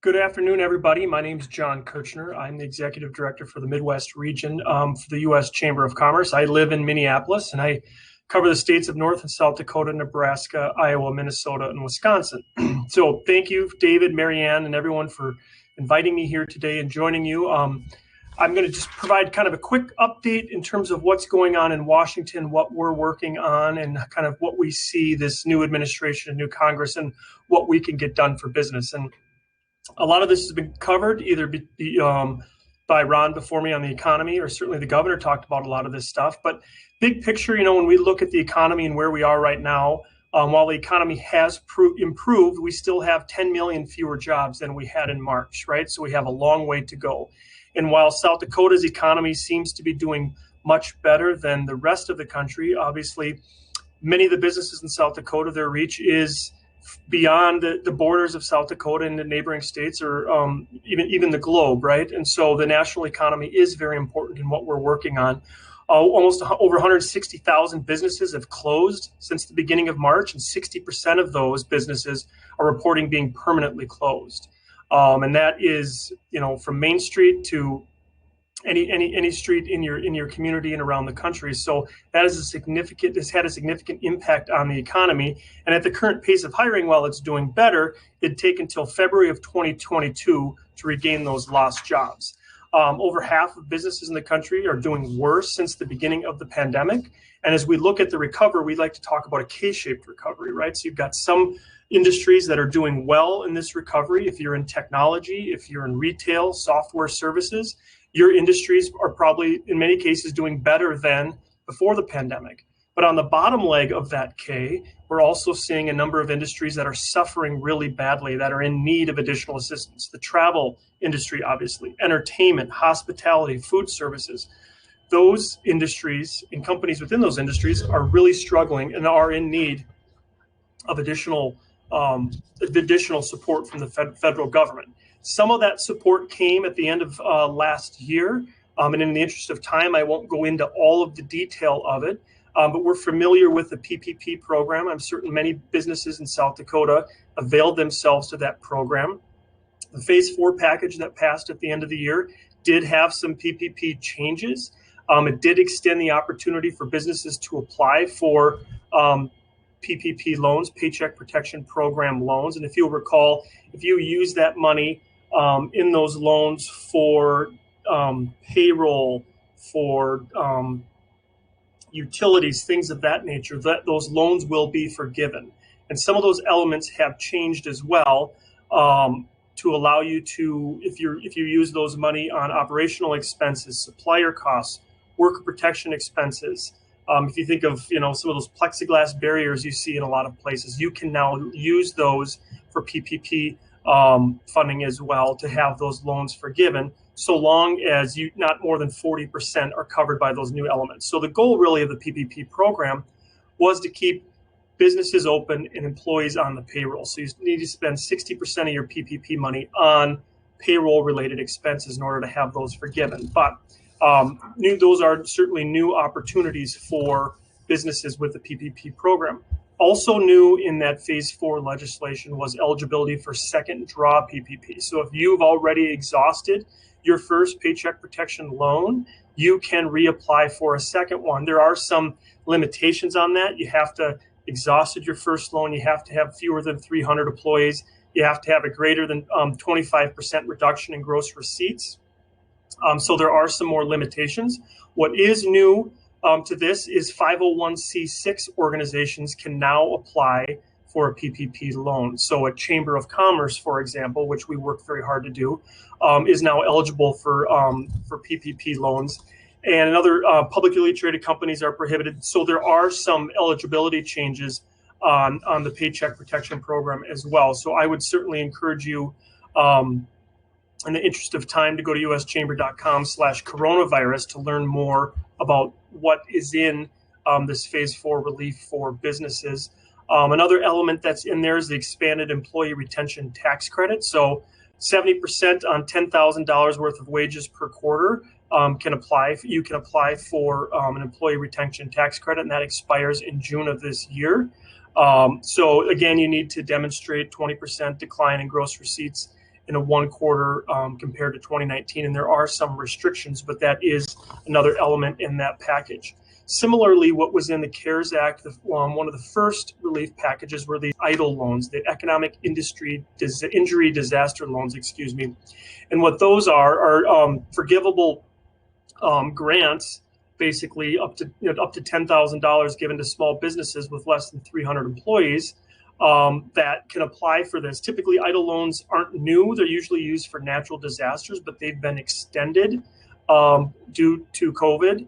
Good afternoon, everybody. My name is John Kirchner. I'm the Executive Director for the Midwest region for the U.S. Chamber of Commerce. I live in Minneapolis, and I cover the states of North and South Dakota, Nebraska, Iowa, Minnesota, and Wisconsin. So thank you, David, Marianne, and everyone for inviting me here today and joining you. I'm going to just provide kind of a quick update in terms of what's going on in Washington, what we're working on, and kind of what we see this new administration, new Congress, and what we can get done for business. And a lot of this has been covered either by Ron before me on the economy, or certainly the governor talked about a lot of this stuff. But big picture, when we look at the economy and where we are right now, while the economy has improved, we still have 10 million fewer jobs than we had in March, right? So we have a long way to go. And while South Dakota's economy seems to be doing much better than the rest of the country, obviously, many of the businesses in South Dakota, their reach is beyond the borders of South Dakota and the neighboring states, or even the globe, right? And so the national economy is very important in what we're working on. Almost over 160,000 businesses have closed since the beginning of March, and 60% of those businesses are reporting being permanently closed. And that is, from Main Street to any street in your community and around the country. So that is has had a significant impact on the economy. And at the current pace of hiring, while it's doing better, it'd take until February of 2022 to regain those lost jobs. Over half of businesses in the country are doing worse since the beginning of the pandemic. And as we look at the recovery, we'd like to talk about a K-shaped recovery, right? So you've got some industries that are doing well in this recovery. If you're in technology, if you're in retail, software services, your industries are probably, in many cases, doing better than before the pandemic. But on the bottom leg of that K, we're also seeing a number of industries that are suffering really badly, that are in need of additional assistance. The travel industry, obviously, entertainment, hospitality, food services. Those industries and companies within those industries are really struggling and are in need of additional support from the federal government. Some of that support came at the end of last year, and in the interest of time, I won't go into all of the detail of it, but we're familiar with the PPP program. I'm certain many businesses in South Dakota availed themselves to that program. The Phase 4 package that passed at the end of the year did have some PPP changes. It did extend the opportunity for businesses to apply for PPP loans, Paycheck Protection Program loans. And if you'll recall, if you use that money in those loans for payroll, for utilities, things of that nature, that those loans will be forgiven. And some of those elements have changed as well to allow you to, if you use those money on operational expenses, supplier costs, worker protection expenses. If you think of some of those plexiglass barriers you see in a lot of places, you can now use those for PPP funding as well to have those loans forgiven, so long as not more than 40% are covered by those new elements. So the goal really of the PPP program was to keep businesses open and employees on the payroll. So you need to spend 60% of your PPP money on payroll related expenses in order to have those forgiven. But those are certainly new opportunities for businesses with the PPP program. Also new in that Phase 4 legislation was eligibility for second draw PPP. So if you've already exhausted your first Paycheck Protection loan, you can reapply for a second one. There are some limitations on that. You have to exhausted your first loan. You have to have fewer than 300 employees. You have to have a greater than 25% reduction in gross receipts. So there are some more limitations. What is new to this is 501c6 organizations can now apply for a PPP loan. So a Chamber of Commerce, for example, which we work very hard to do, is now eligible for PPP loans. And other publicly traded companies are prohibited. So there are some eligibility changes on the Paycheck Protection Program as well. So I would certainly encourage you, in the interest of time, to go to uschamber.com/coronavirus to learn more about what is in this Phase 4 relief for businesses. Another element that's in there is the expanded employee retention tax credit. So 70% on $10,000 worth of wages per quarter can apply. You can apply for an employee retention tax credit, and that expires in June of this year. So again, you need to demonstrate 20% decline in gross receipts in a one quarter compared to 2019. And there are some restrictions, but that is another element in that package. Similarly, what was in the CARES Act, one of the first relief packages were the EIDL loans, the Economic Injury Disaster Loans, And what those are forgivable grants, basically up to $10,000 given to small businesses with less than 300 employees that can apply for this. Typically, EIDL loans aren't new; they're usually used for natural disasters, but they've been extended due to COVID.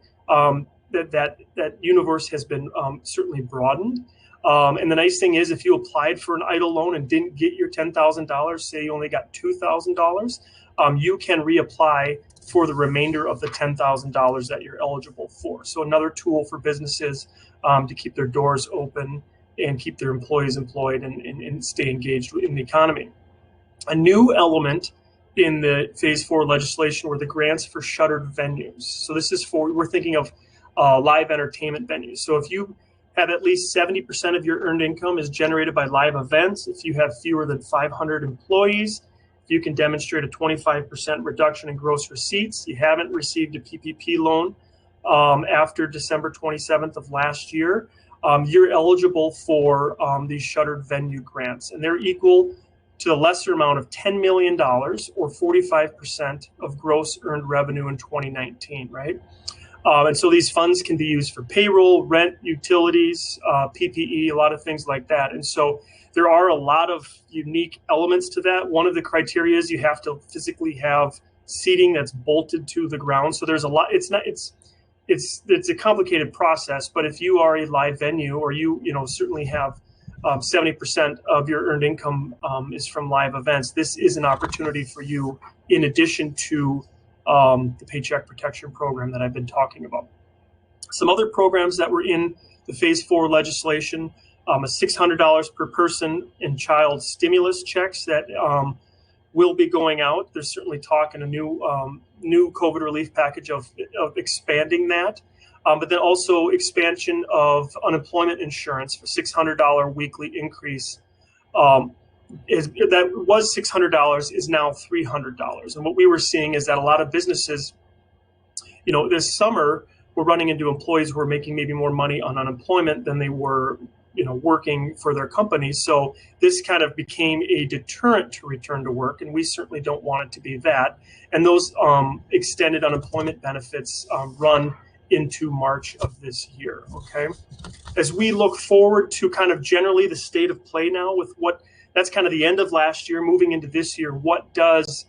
That universe has been certainly broadened. And the nice thing is, if you applied for an EIDL loan and didn't get your $10,000, say you only got $2,000, you can reapply for the remainder of the $10,000 that you're eligible for. So another tool for businesses to keep their doors open and keep their employees employed and stay engaged in the economy. A new element in the Phase 4 legislation were the grants for shuttered venues. So this is we're thinking of live entertainment venues. So if you have at least 70% of your earned income is generated by live events, if you have fewer than 500 employees, if you can demonstrate a 25% reduction in gross receipts, you haven't received a PPP loan after December 27th of last year, you're eligible for these shuttered venue grants. And they're equal to the lesser amount of $10 million or 45% of gross earned revenue in 2019, right? And so these funds can be used for payroll, rent, utilities, PPE, a lot of things like that. And so there are a lot of unique elements to that. One of the criteria is you have to physically have seating that's bolted to the ground. So there's a lot. It's a complicated process. But if you are a live venue, or you certainly have 70% of your earned income is from live events, this is an opportunity for you in addition to the Paycheck Protection Program that I've been talking about. Some other programs that were in the Phase 4 legislation, a $600 per person and child stimulus checks that will be going out. There's certainly talk in a new COVID relief package of expanding that, but then also expansion of unemployment insurance for $600 weekly increase. That was $600 is now $300. And what we were seeing is that a lot of businesses, this summer, were running into employees who were making maybe more money on unemployment than they were, working for their companies. So this kind of became a deterrent to return to work, and we certainly don't want it to be that. And those extended unemployment benefits run into March of this year. Okay, as we look forward to kind of generally the state of play now with that's kind of the end of last year, moving into this year. What does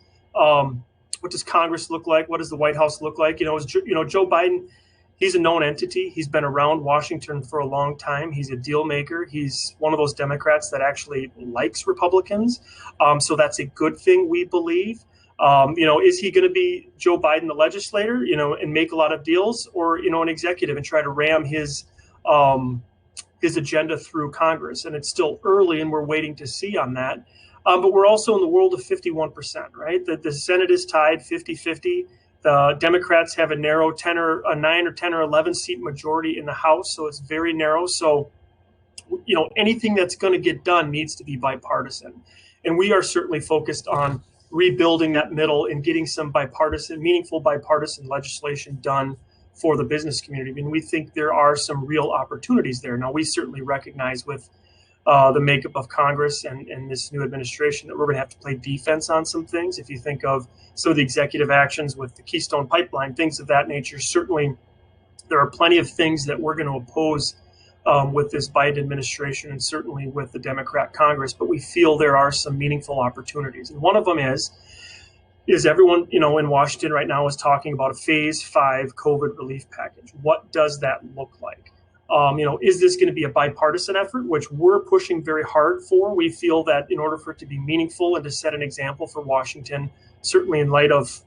Congress look like? What does the White House look like? Joe Biden, he's a known entity. He's been around Washington for a long time. He's a deal maker. He's one of those Democrats that actually likes Republicans. So that's a good thing, we believe. Is he going to be Joe Biden, the legislator, and make a lot of deals, or, an executive and try to ram his agenda through Congress? And it's still early, and we're waiting to see on that. But we're also in the world of 51%, right? The Senate is tied 50-50. The Democrats have a narrow 9 or 10 or 11 seat majority in the House, so it's very narrow. So, anything that's going to get done needs to be bipartisan. And we are certainly focused on rebuilding that middle and getting some meaningful bipartisan legislation done for the business community. I mean, we think there are some real opportunities there. Now, we certainly recognize with the makeup of Congress and this new administration that we're going to have to play defense on some things. If you think of some of the executive actions with the Keystone Pipeline, things of that nature, certainly there are plenty of things that we're going to oppose with this Biden administration and certainly with the Democrat Congress. But we feel there are some meaningful opportunities. And one of them is everyone, in Washington right now is talking about a Phase 5 COVID relief package. What does that look like? Is this going to be a bipartisan effort, which we're pushing very hard for? We feel that in order for it to be meaningful and to set an example for Washington, certainly in light of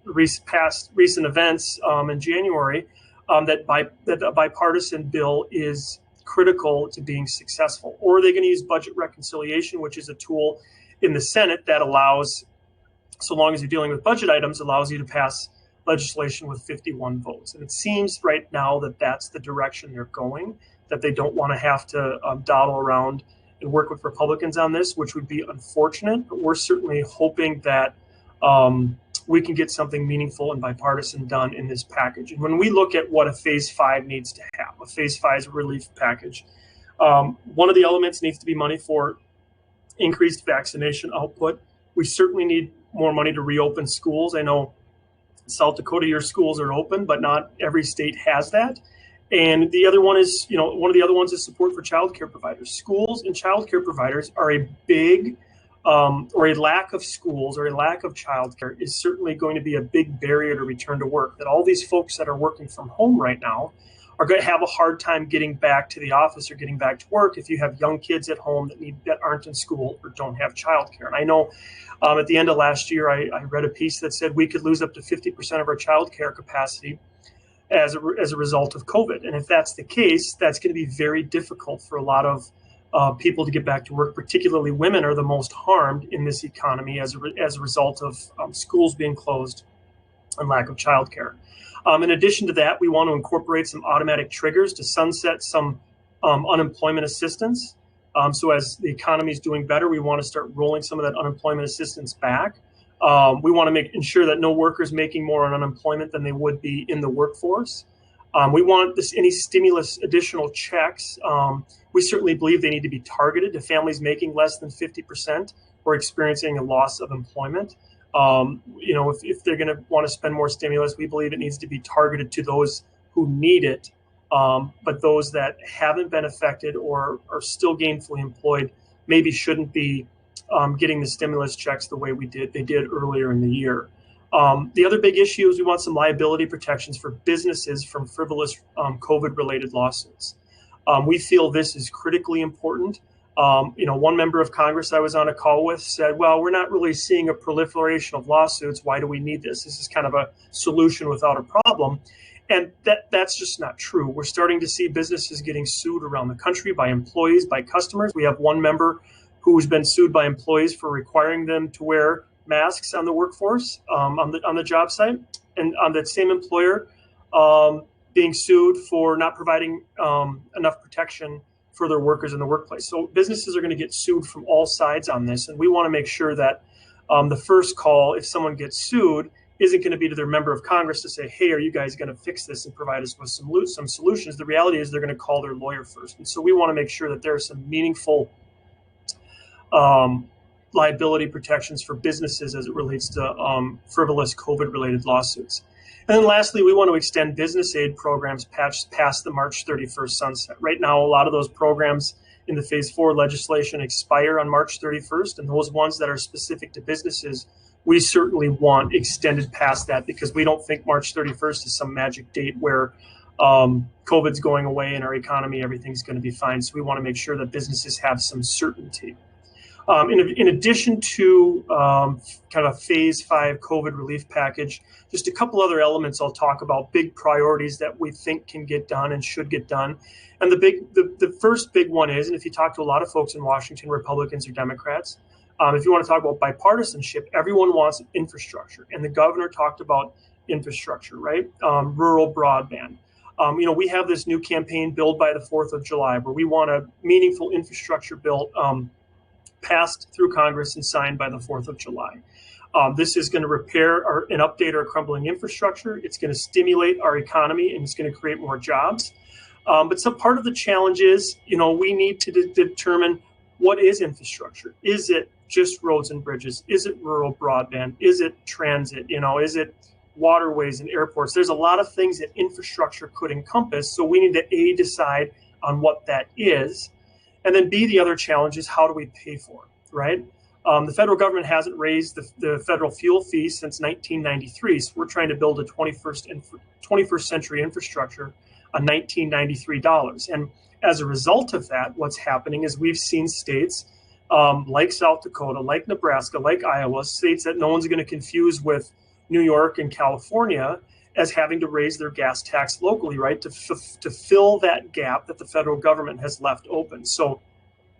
recent events in January, that a bipartisan bill is critical to being successful. Or are they going to use budget reconciliation, which is a tool in the Senate that allows, so long as you're dealing with budget items, allows you to pass legislation with 51 votes. And it seems right now that that's the direction they're going, that they don't want to have to dawdle around and work with Republicans on this, which would be unfortunate, but we're certainly hoping that we can get something meaningful and bipartisan done in this package. And when we look at what a phase 5 needs to have, a phase 5 relief package, one of the elements needs to be money for increased vaccination output. We certainly need more money to reopen schools. I know South Dakota, your schools are open, but not every state has that. And the other one is, one of the other ones is support for child care providers. Schools and child care providers are a big, or a lack of schools or a lack of child care is certainly going to be a big barrier to return to work. That all these folks that are working from home right now are going to have a hard time getting back to the office or getting back to work if you have young kids at home that aren't in school or don't have child care. And I know at the end of last year, I read a piece that said we could lose up to 50% of our child care capacity as a result of COVID. And if that's the case, that's going to be very difficult for a lot of people to get back to work. Particularly women are the most harmed in this economy as a result of schools being closed and lack of childcare. In addition to that, we want to incorporate some automatic triggers to sunset some unemployment assistance. So as the economy is doing better, we want to start rolling some of that unemployment assistance back. We want to ensure that no workers making more on unemployment than they would be in the workforce. We want any stimulus additional checks. We certainly believe they need to be targeted to families making less than 50% or experiencing a loss of employment. If they're going to want to spend more stimulus, we believe it needs to be targeted to those who need it. But those that haven't been affected or are still gainfully employed maybe shouldn't be getting the stimulus checks the way they did earlier in the year. The other big issue is we want some liability protections for businesses from frivolous COVID-related lawsuits. We feel this is critically important. One member of Congress I was on a call with said, well, we're not really seeing a proliferation of lawsuits. Why do we need this? This is kind of a solution without a problem. And that's just not true. We're starting to see businesses getting sued around the country by employees, by customers. We have one member who's been sued by employees for requiring them to wear masks on the workforce, on the job site, and on that same employer being sued for not providing enough protection for their workers in the workplace. So businesses are going to get sued from all sides on this, and we want to make sure that the first call, if someone gets sued, isn't going to be to their member of Congress to say, hey, are you guys going to fix this and provide us with some solutions? The reality is they're going to call their lawyer first. And so we want to make sure that there are some meaningful liability protections for businesses as it relates to frivolous COVID-related lawsuits. And then lastly, we want to extend business aid programs past the March 31st sunset. Right now, a lot of those programs in the Phase 4 legislation expire on March 31st, and those ones that are specific to businesses, we certainly want extended past that because we don't think March 31st is some magic date where COVID's going away and our economy, everything's going to be fine. So we want to make sure that businesses have some certainty. In addition to kind of a Phase 5 COVID relief package, just a couple other elements I'll talk about, big priorities that we think can get done and should get done. And the first big one is, and if you talk to a lot of folks in Washington, Republicans or Democrats, if you want to talk about bipartisanship, everyone wants infrastructure. And the governor talked about infrastructure, right? Rural broadband. We have this new campaign, Build by the 4th of July, where we want a meaningful infrastructure bill passed through Congress and signed by the 4th of July. This is going to repair and update our crumbling infrastructure. It's going to stimulate our economy and it's going to create more jobs. But some part of the challenge is, we need to determine what is infrastructure. Is it just roads and bridges? Is it rural broadband? Is it transit? Is it waterways and airports? There's a lot of things that infrastructure could encompass. So we need to A, decide on what that is. And then B, the other challenge is how do we pay for it, right? The federal government hasn't raised the federal fuel fee since 1993. So we're trying to build a 21st century infrastructure on $1993. And as a result of that, what's happening is we've seen states like South Dakota, like Nebraska, like Iowa, states that no one's going to confuse with New York and California as having to raise their gas tax locally, right, to fill that gap that the federal government has left open. So,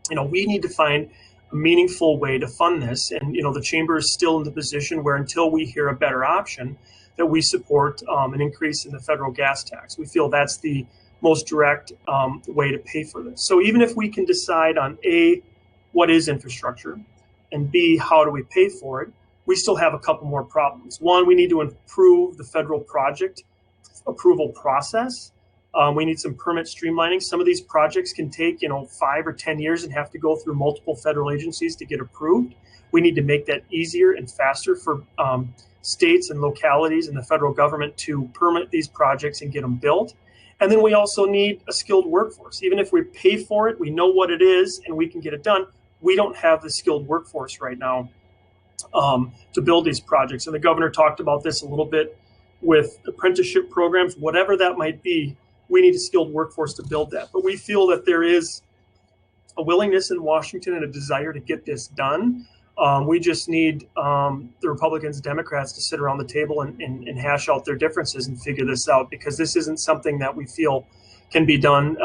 we need to find a meaningful way to fund this. And, the chamber is still in the position where until we hear a better option, that we support an increase in the federal gas tax. We feel that's the most direct way to pay for this. So even if we can decide on A, what is infrastructure, and B, how do we pay for it, we still have a couple more problems. One, we need to improve the federal project approval process. We need some permit streamlining. Some of these projects can take, 5 or 10 years and have to go through multiple federal agencies to get approved. We need to make that easier and faster for states and localities and the federal government to permit these projects and get them built. And then we also need a skilled workforce. Even if we pay for it, we know what it is, and we can get it done. We don't have the skilled workforce right now to build these projects. And the governor talked about this a little bit with apprenticeship programs, whatever that might be. We need a skilled workforce to build that. But we feel that there is a willingness in Washington and a desire to get this done. We just need the Republicans and Democrats to sit around the table and hash out their differences and figure this out, because this isn't something that we feel can be done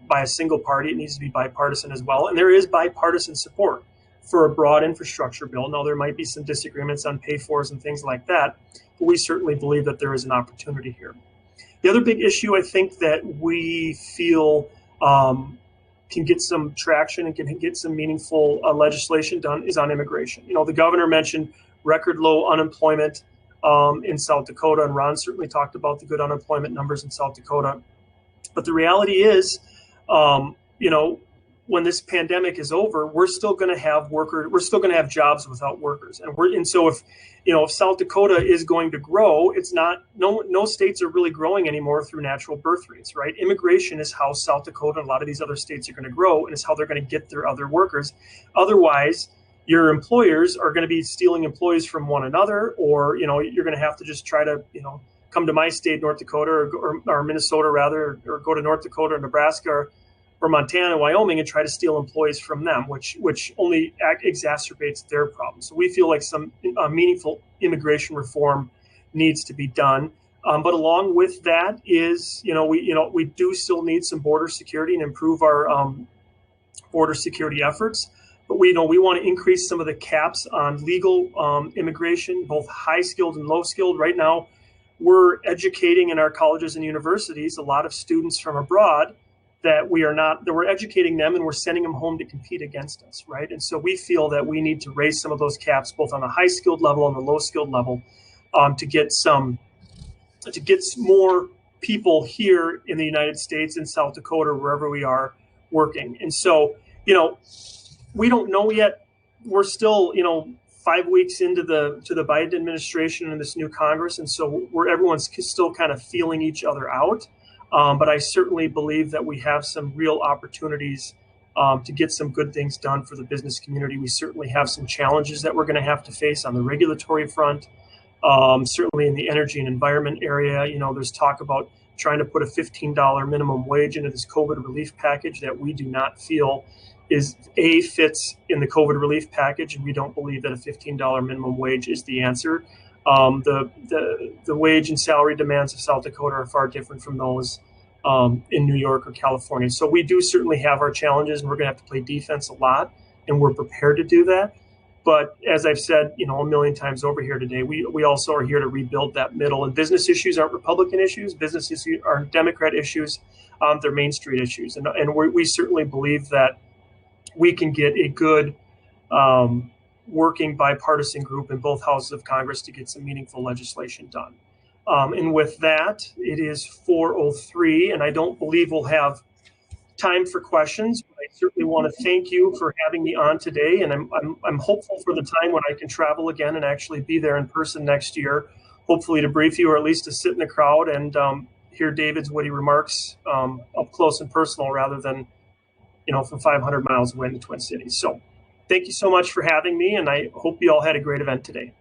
by a single party. It needs to be bipartisan as well. And there is bipartisan support for a broad infrastructure bill. Now, there might be some disagreements on pay-fors and things like that, but we certainly believe that there is an opportunity here. The other big issue I think that we feel can get some traction and can get some meaningful legislation done is on immigration. The governor mentioned record low unemployment in South Dakota, and Ron certainly talked about the good unemployment numbers in South Dakota. But the reality is, when this pandemic is over, we're still going to have jobs without workers. And so if South Dakota is going to grow, it's not, no states are really growing anymore through natural birth rates, right? Immigration is how South Dakota and a lot of these other states are going to grow, and it's how they're going to get their other workers. Otherwise, your employers are going to be stealing employees from one another, or, you're going to have to just try to, come to my state, North Dakota, or Minnesota rather, or go to North Dakota or Nebraska or Montana, Wyoming, and try to steal employees from them, which only exacerbates their problems. So we feel like some meaningful immigration reform needs to be done. But along with that is, we do still need some border security and improve our border security efforts. But we want to increase some of the caps on legal immigration, both high skilled and low skilled. Right now, we're educating in our colleges and universities a lot of students from abroad that we're educating them and we're sending them home to compete against us, right? And so we feel that we need to raise some of those caps, both on the high skilled level and the low skilled level, to get more people here in the United States, in South Dakota, wherever we are working. And so, we don't know yet. We're still, 5 weeks into the Biden administration and this new Congress, and so everyone's still kind of feeling each other out. But I certainly believe that we have some real opportunities to get some good things done for the business community. We certainly have some challenges that we're going to have to face on the regulatory front. Certainly in the energy and environment area, there's talk about trying to put a $15 minimum wage into this COVID relief package that we do not feel fits in the COVID relief package, and we don't believe that a $15 minimum wage is the answer. The wage and salary demands of South Dakota are far different from those in New York or California. So we do certainly have our challenges, and we're going to have to play defense a lot, and we're prepared to do that. But as I've said, a million times over here today, we also are here to rebuild that middle. And business issues aren't Republican issues. Business issues aren't Democrat issues. They're Main Street issues. And we certainly believe that we can get a good working bipartisan group in both houses of Congress to get some meaningful legislation done. And with that, it is 4:03, and I don't believe we'll have time for questions. But I certainly want to thank you for having me on today, and I'm hopeful for the time when I can travel again and actually be there in person next year, hopefully to brief you or at least to sit in the crowd and hear David's witty remarks up close and personal rather than from 500 miles away in the Twin Cities. So thank you so much for having me, and I hope you all had a great event today.